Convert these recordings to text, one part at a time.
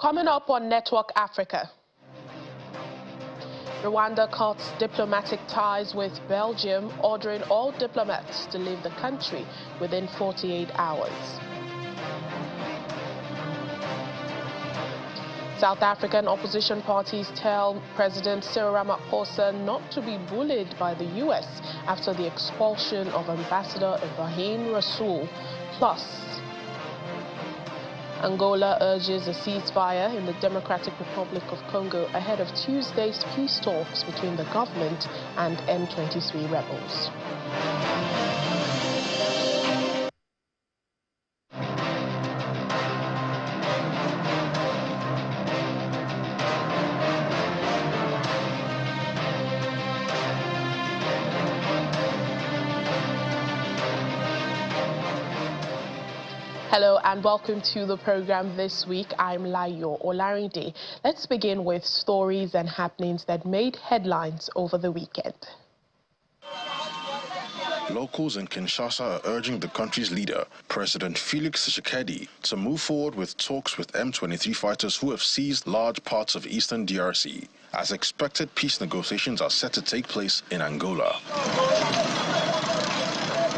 Coming up on Network Africa, Rwanda cuts diplomatic ties with Belgium, ordering all diplomats to leave the country within 48 hours. South African opposition parties tell President Cyril Ramaphosa not to be bullied by the U.S. after the expulsion of Ambassador Ibrahim Rasool. Plus, Angola urges a ceasefire in the Democratic Republic of Congo ahead of Tuesday's peace talks between the government and M23 rebels. Hello and welcome to the program this week. I'm Layo Olarinde. Let's begin with stories and happenings that made headlines over the weekend. Locals in Kinshasa are urging the country's leader, President Felix Tshisekedi, to move forward with talks with M23 fighters who have seized large parts of eastern DRC. As expected, peace negotiations are set to take place in Angola.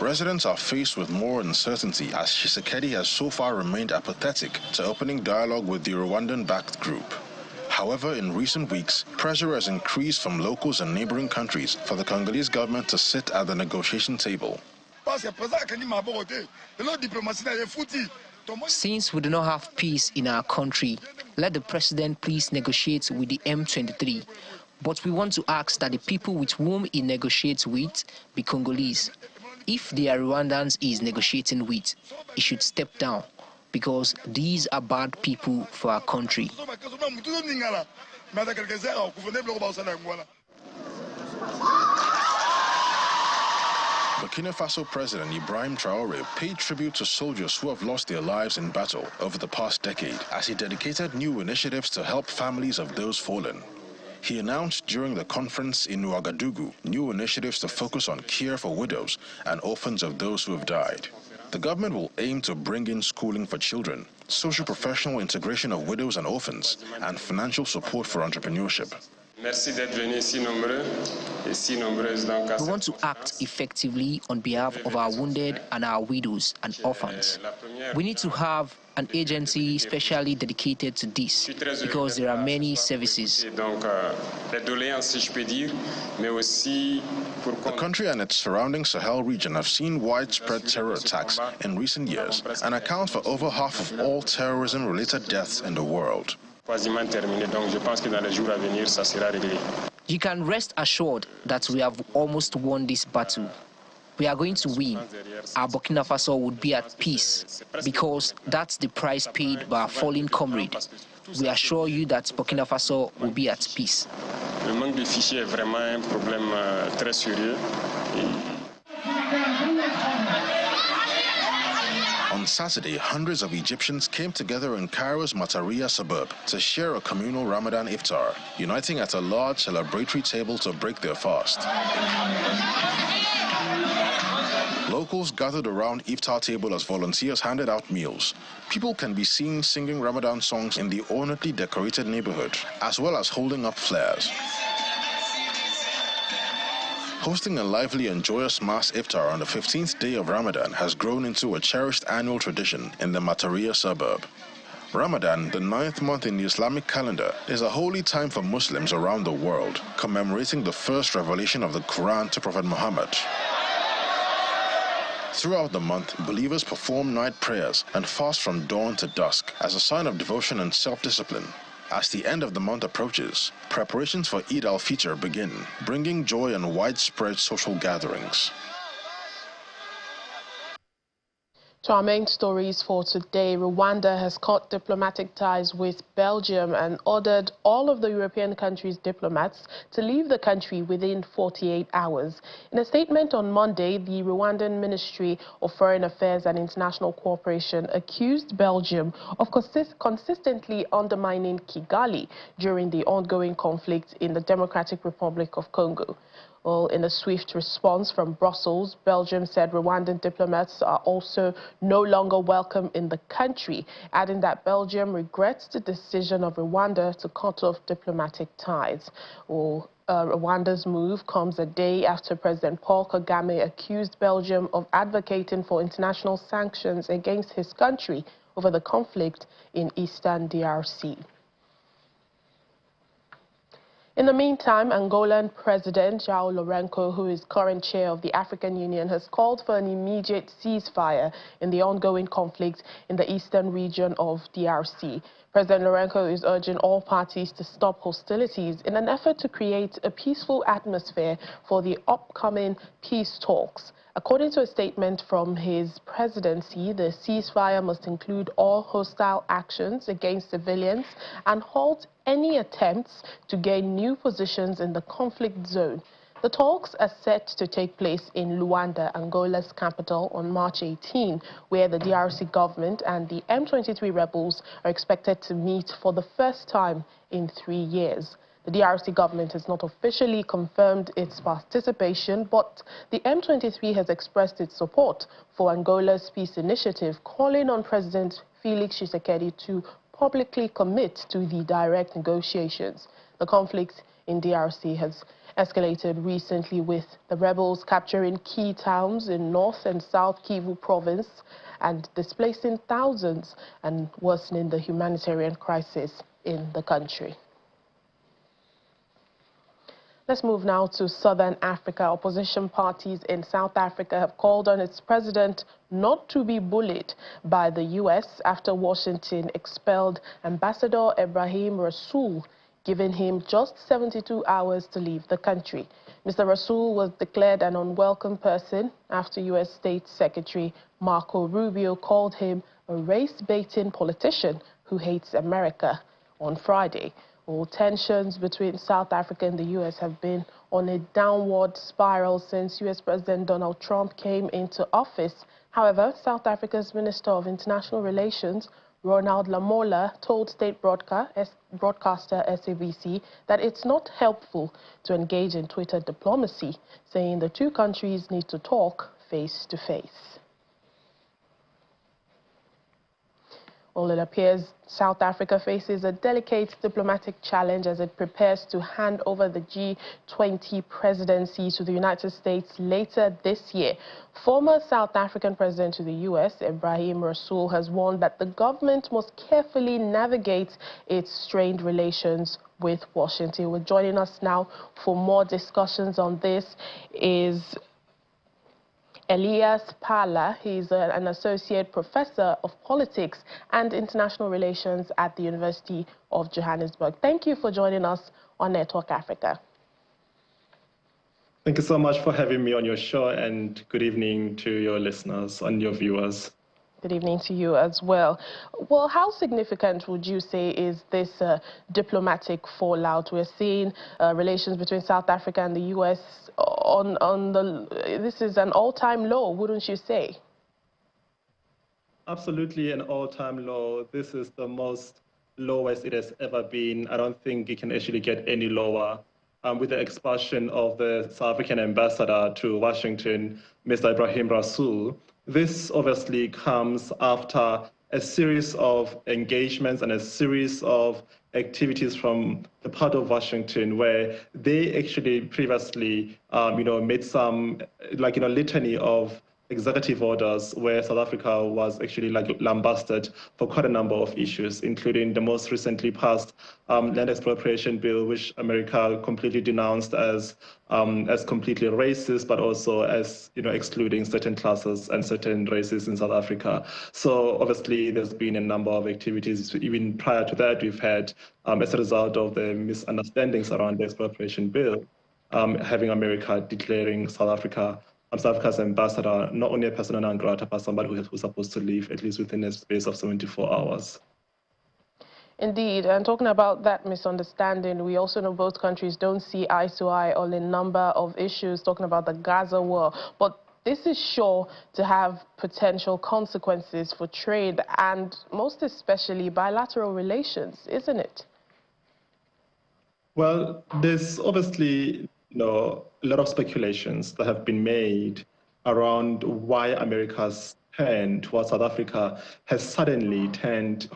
Residents are faced with more uncertainty as Tshisekedi has so far remained apathetic to opening dialogue with the Rwandan-backed group. However, in recent weeks, pressure has increased from locals and neighboring countries for the Congolese government to sit at the negotiation table. Since we do not have peace in our country, let the president please negotiate with the M23. But we want to ask that the people with whom he negotiates with be Congolese. If they are Rwandans he is negotiating with, he should step down, because these are bad people for our country. Burkina Faso President Ibrahim Traoré paid tribute to soldiers who have lost their lives in battle over the past decade, as he dedicated new initiatives to help families of those fallen. He announced during the conference in Ouagadougou new initiatives to focus on care for widows and orphans of those who have died. The government will aim to bring in schooling for children, socio-professional integration of widows and orphans, and financial support for entrepreneurship. We want to act effectively on behalf of our wounded and our widows and orphans. We need to have an agency specially dedicated to this, because there are many services. The country and its surrounding Sahel region have seen widespread terror attacks in recent years and account for over half of all terrorism-related deaths in the world. You can rest assured that we have almost won this battle. We are going to win. Our Burkina Faso would be at peace, because that's the price paid by our fallen comrade. We assure you that Burkina Faso will be at peace. Le manque de fichiers est vraiment un problème très sérieux. On Saturday, hundreds of Egyptians came together in Cairo's Mataria suburb to share a communal Ramadan iftar, uniting at a large celebratory table to break their fast. Locals gathered around iftar table as volunteers handed out meals. People can be seen singing Ramadan songs in the ornately decorated neighborhood, as well as holding up flares. Hosting a lively and joyous mass iftar on the 15th day of Ramadan has grown into a cherished annual tradition in the Mataria suburb. Ramadan, the 9th month in the Islamic calendar, is a holy time for Muslims around the world, commemorating the first revelation of the Quran to Prophet Muhammad. Throughout the month, believers perform night prayers and fast from dawn to dusk as a sign of devotion and self-discipline. As the end of the month approaches, preparations for Eid al-Fitr begin, bringing joy and widespread social gatherings. To our main stories for today, Rwanda has cut diplomatic ties with Belgium and ordered all of the European countries' diplomats to leave the country within 48 hours. In a statement on Monday, the Rwandan Ministry of Foreign Affairs and International Cooperation accused Belgium of consistently undermining Kigali during the ongoing conflict in the Democratic Republic of Congo. Well, in a swift response from Brussels, Belgium said Rwandan diplomats are also no longer welcome in the country, adding that Belgium regrets the decision of Rwanda to cut off diplomatic ties. Well, Rwanda's move comes a day after President Paul Kagame accused Belgium of advocating for international sanctions against his country over the conflict in eastern DRC. In the meantime, Angolan President João Lourenço, who is current chair of the African Union, has called for an immediate ceasefire in the ongoing conflict in the eastern region of DRC. President Lourenço is urging all parties to stop hostilities in an effort to create a peaceful atmosphere for the upcoming peace talks. According to a statement from his presidency, the ceasefire must include all hostile actions against civilians and halt any attempts to gain new positions in the conflict zone. The talks are set to take place in Luanda, Angola's capital, on March 18, where the DRC government and the M23 rebels are expected to meet for the first time in 3 years. The DRC government has not officially confirmed its participation, but the M23 has expressed its support for Angola's peace initiative, calling on President Felix Tshisekedi to publicly commit to the direct negotiations. The conflict in DRC has escalated recently, with the rebels capturing key towns in North and South Kivu province and displacing thousands and worsening the humanitarian crisis in the country. Let's move now to Southern Africa. Opposition parties in South Africa have called on its president not to be bullied by the U.S. after Washington expelled Ambassador Ebrahim Rasool, giving him just 72 hours to leave the country. Mr. Rasool was declared an unwelcome person after U.S. State Secretary Marco Rubio called him a race-baiting politician who hates America on Friday. All tensions between South Africa and the U.S. have been on a downward spiral since U.S. President Donald Trump came into office. However, South Africa's Minister of International Relations, Ronald Lamola, told state broadcaster SABC that it's not helpful to engage in Twitter diplomacy, saying the two countries need to talk face to face. Well, it appears South Africa faces a delicate diplomatic challenge as it prepares to hand over the G20 presidency to the United States later this year. Former South African president to the U.S., Ebrahim Rasool, has warned that the government must carefully navigate its strained relations with Washington. Well, joining us now for more discussions on this is Elias Pala. He's an associate professor of politics and international relations at the University of Johannesburg. Thank you for joining us on Network Africa. Thank you so much for having me on your show, and good evening to your listeners and your viewers. Good evening to you as well. Well, how significant would you say is this diplomatic fallout? We're seeing relations between South Africa and the U.S. This is an all-time low, wouldn't you say? Absolutely an all-time low. This is the most lowest it has ever been. I don't think it can actually get any lower. With the expulsion of the South African ambassador to Washington, Mr. Ebrahim Rasool, this obviously comes after a series of engagements and a series of activities from the part of Washington where they actually previously, made some, litany of executive orders where South Africa was actually lambasted for quite a number of issues, including the most recently passed land expropriation bill, which America completely denounced as completely racist, but also as excluding certain classes and certain races in South Africa. So obviously, there's been a number of activities. Even prior to that, we've had, as a result of the misunderstandings around the expropriation bill, having America declaring South Africa's ambassador not only a persona non grata, but somebody who's supposed to leave at least within a space of 74 hours. Indeed, and talking about that misunderstanding, we also know both countries don't see eye to eye on a number of issues, talking about the Gaza war. But this is sure to have potential consequences for trade and most especially bilateral relations, isn't it? Well, there's obviously a lot of speculations that have been made around why America's turn towards South Africa has suddenly turned,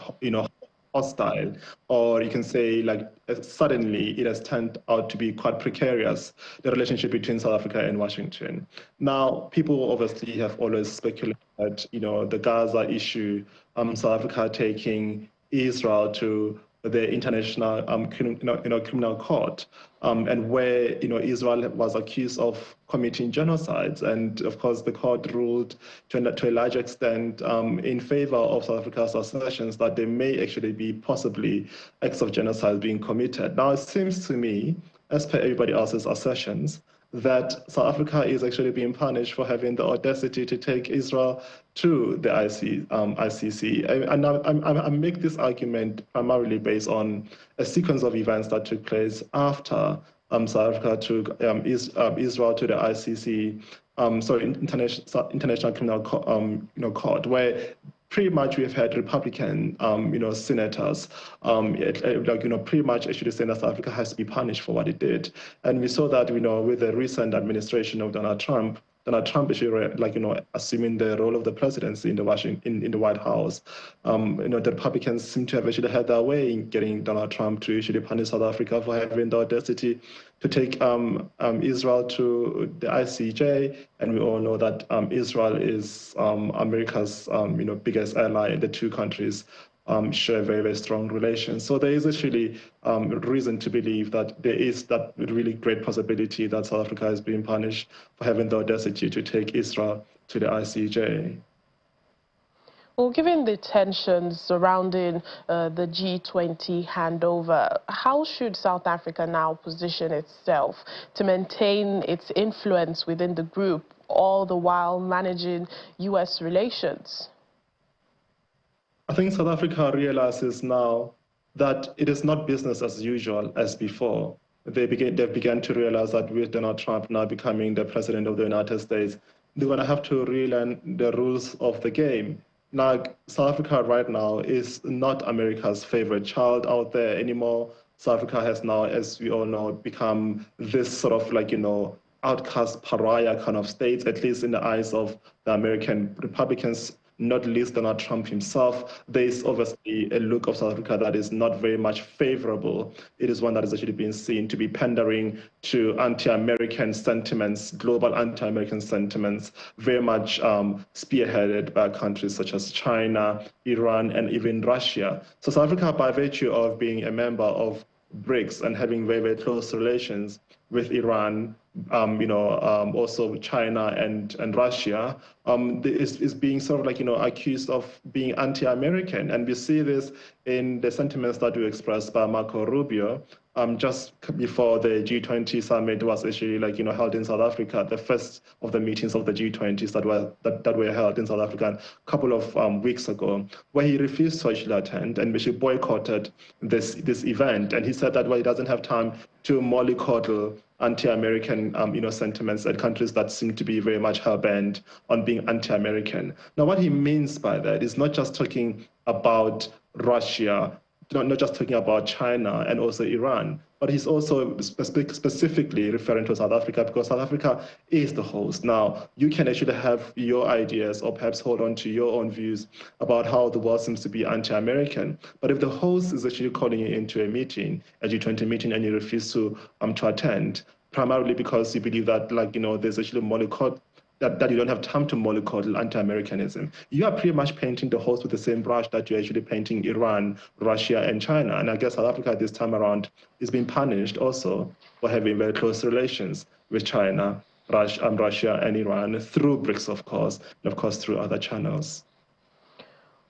hostile, or you can say like suddenly it has turned out to be quite precarious, the relationship between South Africa and Washington. Now, people obviously have always speculated, the Gaza issue, South Africa taking Israel to the International Criminal Court, and where Israel was accused of committing genocides, and of course the court ruled to a large extent in favor of South Africa's assertions that there may actually be possibly acts of genocide being committed. Now it seems to me, as per everybody else's assertions, that South Africa is actually being punished for having the audacity to take Israel to the ICC. And I make this argument primarily based on a sequence of events that took place after South Africa took Israel to the ICC, International Criminal Court, where pretty much we've had Republican, senators, pretty much actually saying that South Africa has to be punished for what it did. And we saw that, with the recent administration of Donald Trump actually, assuming the role of the presidency in the White House. The Republicans seem to have actually had their way in getting Donald Trump to actually punish South Africa for having the audacity to take Israel to the ICJ, and we all know that Israel is America's biggest ally. The two countries share very, very strong relations. So there is actually reason to believe that there is that really great possibility that South Africa is being punished for having the audacity to take Israel to the ICJ. Well, given the tensions surrounding the G20 handover, how should South Africa now position itself to maintain its influence within the group, all the while managing U.S. relations? I think South Africa realizes now that it is not business as usual as before. They've begun to realize that with Donald Trump now becoming the president of the United States, they're going to have to relearn the rules of the game. Now, South Africa right now is not America's favorite child out there anymore. South Africa has now, as we all know, become this sort of outcast pariah kind of state, at least in the eyes of the American Republicans, not least Donald Trump himself. There is obviously a look of South Africa that is not very much favorable. It is one that is actually being seen to be pandering to anti-American sentiments, global anti-American sentiments, very much spearheaded by countries such as China, Iran, and even Russia. So South Africa, by virtue of being a member of BRICS and having very, very close relations with Iran, also China and Russia, is being sort of accused of being anti-American. And we see this in the sentiments that were expressed by Marco Rubio just before the G20 summit was actually held in South Africa, the first of the meetings of the G20s that were held in South Africa a couple of weeks ago, where he refused to actually attend and actually boycotted this event. And he said that he doesn't have time to mollycoddle anti-American sentiments at countries that seem to be very much hell-bent on being anti-American. Now, what he means by that is not just talking about Russia, not just talking about China and also Iran, but he's also specifically referring to South Africa, because South Africa is the host. Now, you can actually have your ideas or perhaps hold on to your own views about how the world seems to be anti-American. But if the host is actually calling you into a meeting, a G20 meeting, and you refuse to attend, primarily because you believe that there's actually that you don't have time to mollycoddle anti-Americanism, you are pretty much painting the host with the same brush that you're actually painting Iran, Russia, and China. And I guess South Africa this time around is being punished also for having very close relations with China, Russia, and Iran through BRICS, of course, and of course through other channels.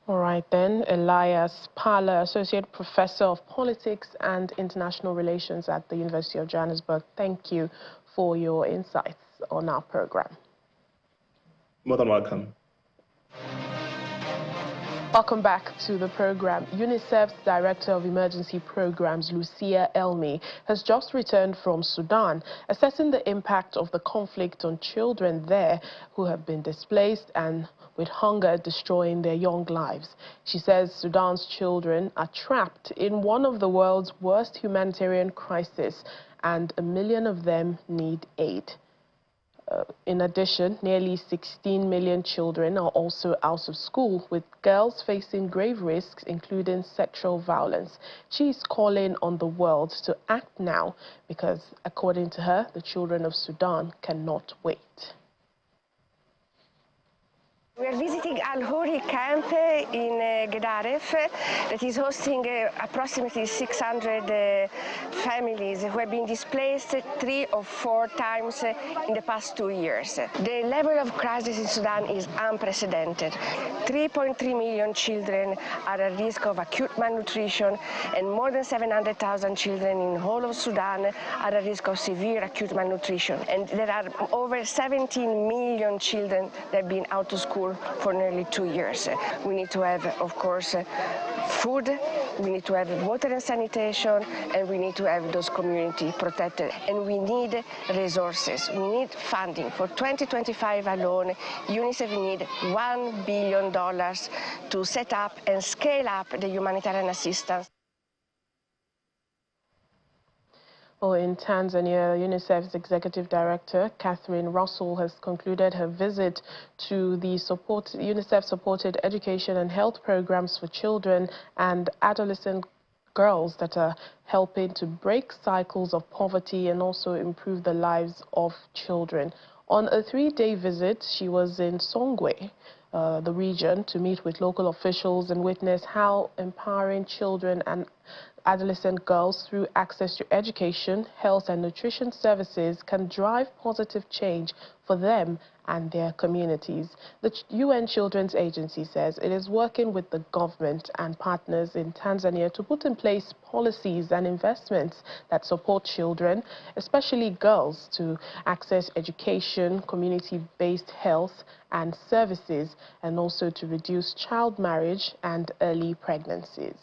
All right then, Elias Parler, Associate Professor of Politics and International Relations at the University of Johannesburg. Thank you for your insights on our program. More than welcome. Welcome back to the program. UNICEF's Director of Emergency Programs, Lucia Elmi, has just returned from Sudan, assessing the impact of the conflict on children there who have been displaced and with hunger destroying their young lives. She says Sudan's children are trapped in one of the world's worst humanitarian crises and 1 million of them need aid. In addition, nearly 16 million children are also out of school, with girls facing grave risks, including sexual violence. She is calling on the world to act now because, according to her, the children of Sudan cannot wait. We are visiting Al Houri camp in Gedaref that is hosting approximately 600 families who have been displaced 3 or 4 times in the past 2 years. The level of crisis in Sudan is unprecedented. 3.3 million children are at risk of acute malnutrition, and more than 700,000 children in the whole of Sudan are at risk of severe acute malnutrition. And there are over 17 million children that have been out of school for nearly 2 years. We need to have, of course, food, we need to have water and sanitation, and we need to have those communities protected. And we need resources, we need funding. For 2025 alone, UNICEF needs $1 billion to set up and scale up the humanitarian assistance. Well, in Tanzania, UNICEF's Executive Director, Catherine Russell, has concluded her visit to the UNICEF-supported education and health programs for children and adolescent girls that are helping to break cycles of poverty and also improve the lives of children. On a 3-day visit, she was in Songwe, the region, to meet with local officials and witness how empowering children and adolescent girls through access to education, health and nutrition services can drive positive change for them and their communities. The UN Children's Agency says it is working with the government and partners in Tanzania to put in place policies and investments that support children, especially girls, to access education, community-based health and services, and also to reduce child marriage and early pregnancies.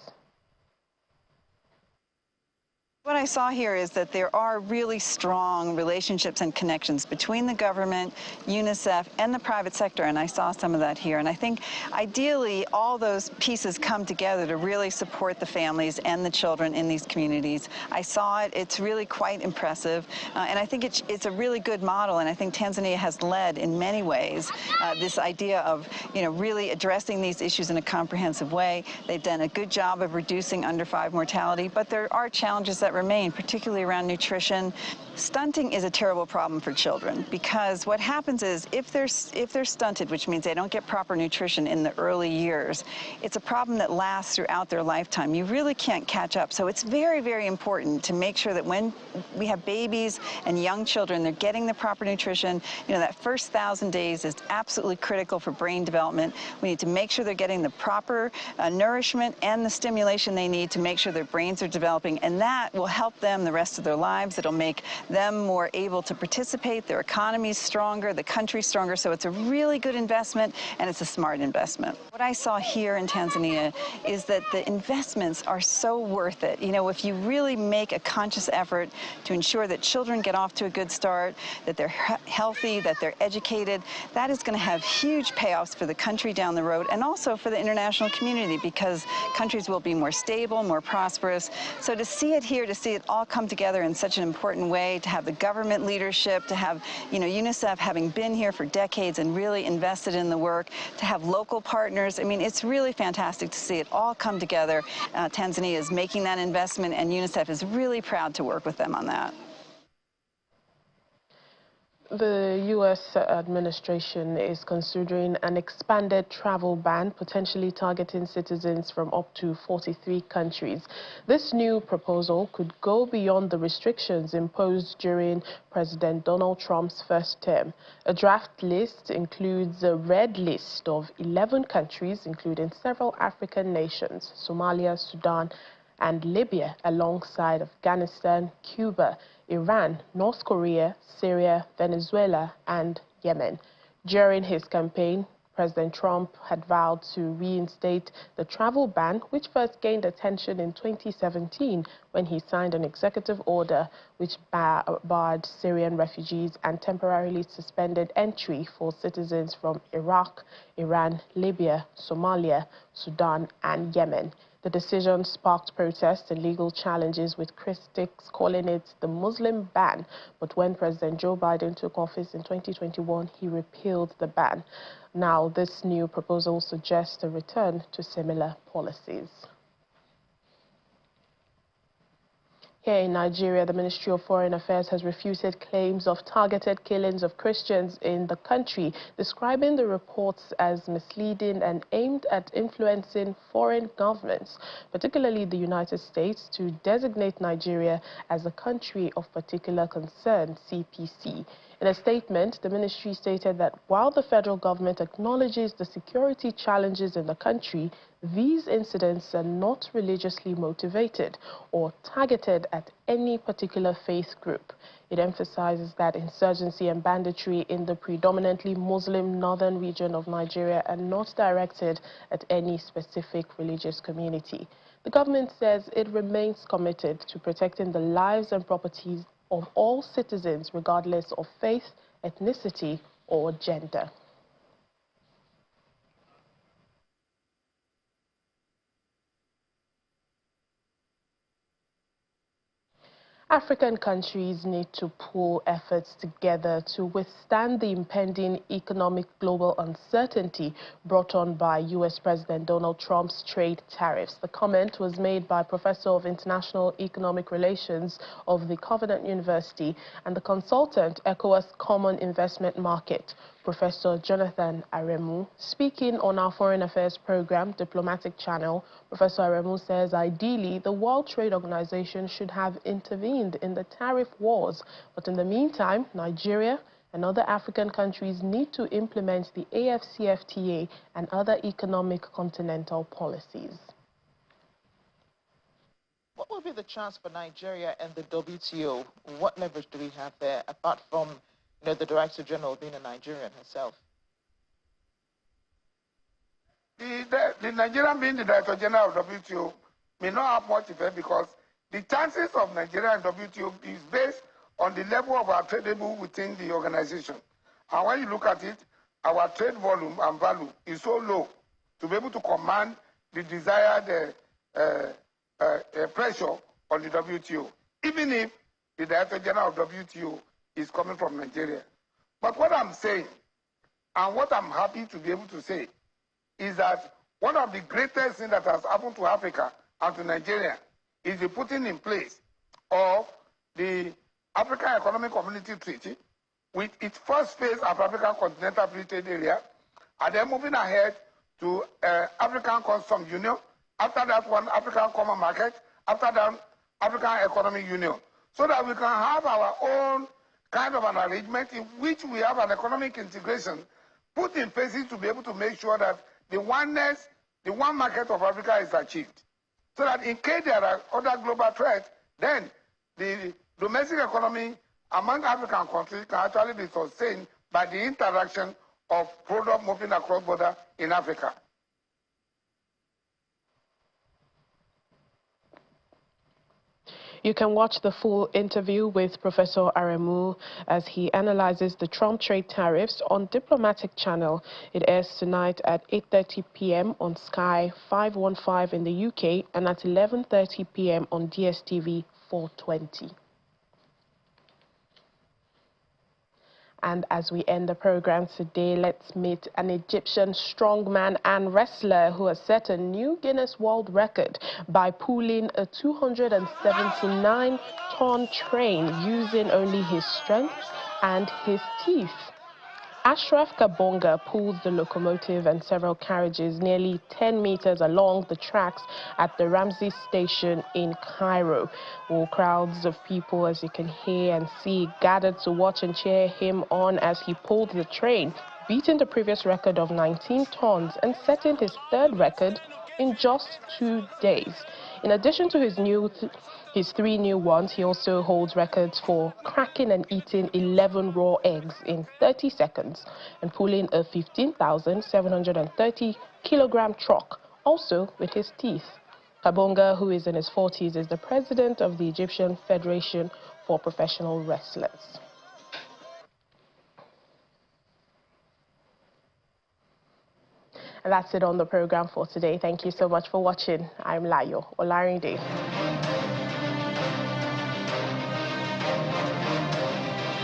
What I saw here is that there are really strong relationships and connections between the government, UNICEF, and the private sector, and I saw some of that here. And I think ideally all those pieces come together to really support the families and the children in these communities. I saw it. It's really quite impressive, and I think it's a really good model, and I think Tanzania has led in many ways this idea of, really addressing these issues in a comprehensive way. They've done a good job of reducing under-5 mortality, but there are challenges that remain, particularly around nutrition. Stunting is a terrible problem for children because what happens is if they're stunted, which means they don't get proper nutrition in the early years, it's a problem that lasts throughout their lifetime. You really can't catch up. So it's very, very important to make sure that when we have babies and young children, they're getting the proper nutrition. That first 1,000 days is absolutely critical for brain development. We need to make sure they're getting the proper nourishment and the stimulation they need to make sure their brains are developing, and that will help them the rest of their lives. It'll make them more able to participate, their economy's stronger, the country's stronger, so it's a really good investment and it's a smart investment. What I saw here in Tanzania is that the investments are so worth it. If you really make a conscious effort to ensure that children get off to a good start, that they're healthy, that they're educated, that is going to have huge payoffs for the country down the road and also for the international community because countries will be more stable, more prosperous. So to see it here, to see it all come together in such an important way, to have the government leadership, to have, UNICEF having been here for decades and really invested in the work, to have local partners. I mean, it's really fantastic to see it all come together. Tanzania is making that investment, and UNICEF is really proud to work with them on that. The U.S. administration is considering an expanded travel ban, potentially targeting citizens from up to 43 countries. This new proposal could go beyond the restrictions imposed during President Donald Trump's first term. A draft list includes a red list of 11 countries, including several African nations, Somalia, Sudan, and Libya, alongside Afghanistan, Cuba, Iran, North Korea, Syria, Venezuela, and Yemen. During his campaign, President Trump had vowed to reinstate the travel ban, which first gained attention in 2017 when he signed an executive order which barred Syrian refugees and temporarily suspended entry for citizens from Iraq, Iran, Libya, Somalia, Sudan, and Yemen. The decision sparked protests and legal challenges, with critics calling it the Muslim ban. But when President Joe Biden took office in 2021, he repealed the ban. Now, this new proposal suggests a return to similar policies. Here in Nigeria, the Ministry of Foreign Affairs has refuted claims of targeted killings of Christians in the country, describing the reports as misleading and aimed at influencing foreign governments, particularly the United States, to designate Nigeria as a country of particular concern, CPC. In a statement, the ministry stated that while the federal government acknowledges the security challenges in the country, these incidents are not religiously motivated or targeted at any particular faith group. It emphasizes that insurgency and banditry in the predominantly Muslim northern region of Nigeria are not directed at any specific religious community. The government says it remains committed to protecting the lives and properties of all citizens, regardless of faith, ethnicity, or gender. African countries need to pool efforts together to withstand the impending economic global uncertainty brought on by U.S. President Donald Trump's trade tariffs. The comment was made by Professor of International Economic Relations of the Covenant University and the consultant ECOWAS Common Investment Market, Professor Jonathan Aremu. Speaking on our Foreign Affairs program, Diplomatic Channel, Professor Aremu says ideally the World Trade Organization should have intervened in the tariff wars, but in the meantime, Nigeria and other African countries need to implement the AFCFTA and other economic continental policies. What will be the chance for Nigeria and the WTO? What leverage do we have there, apart from the Director General being a Nigerian herself? The Nigerian being the Director General of WTO may not have much effect, because the chances of Nigeria and WTO is based on the level of our tradable within the organization. And when you look at it, our trade volume and value is so low to be able to command the desired pressure on the WTO, even if the Director General of WTO is coming from Nigeria. But what I'm saying, and what I'm happy to be able to say, is that one of the greatest things that has happened to Africa and to Nigeria is the putting in place of the African Economic Community Treaty, with its first phase of African Continental Free Trade Area, and then moving ahead to African Customs Union, after that one African Common Market, after that African Economic Union, so that we can have our own kind of an arrangement in which we have an economic integration put in place to be able to make sure that the oneness, the one market of Africa is achieved. So that in case there are other global threats, then the domestic economy among African countries can actually be sustained by the interaction of products moving across border in Africa. You can watch the full interview with Professor Aremu as he analyzes the Trump trade tariffs on Diplomatic Channel. It airs tonight at 8:30 p.m. on Sky 515 in the UK and at 11:30 p.m. on DSTV 420. And as we end the program today, let's meet an Egyptian strongman and wrestler who has set a new Guinness World Record by pulling a 279-ton train using only his strength and his teeth. Ashraf Kabonga pulled the locomotive and several carriages nearly 10 meters along the tracks at the Ramses station in Cairo. Well, crowds of people, as you can hear and see, gathered to watch and cheer him on as he pulled the train, beating the previous record of 19 tons and setting his third record in just 2 days. In addition to his three new ones, he also holds records for cracking and eating 11 raw eggs in 30 seconds and pulling a 15,730 kilogram truck, also with his teeth. Kabonga, who is in his 40s, is the president of the Egyptian Federation for Professional Wrestlers. And that's it on the program for today. Thank you so much for watching. I'm Layo Olarinde.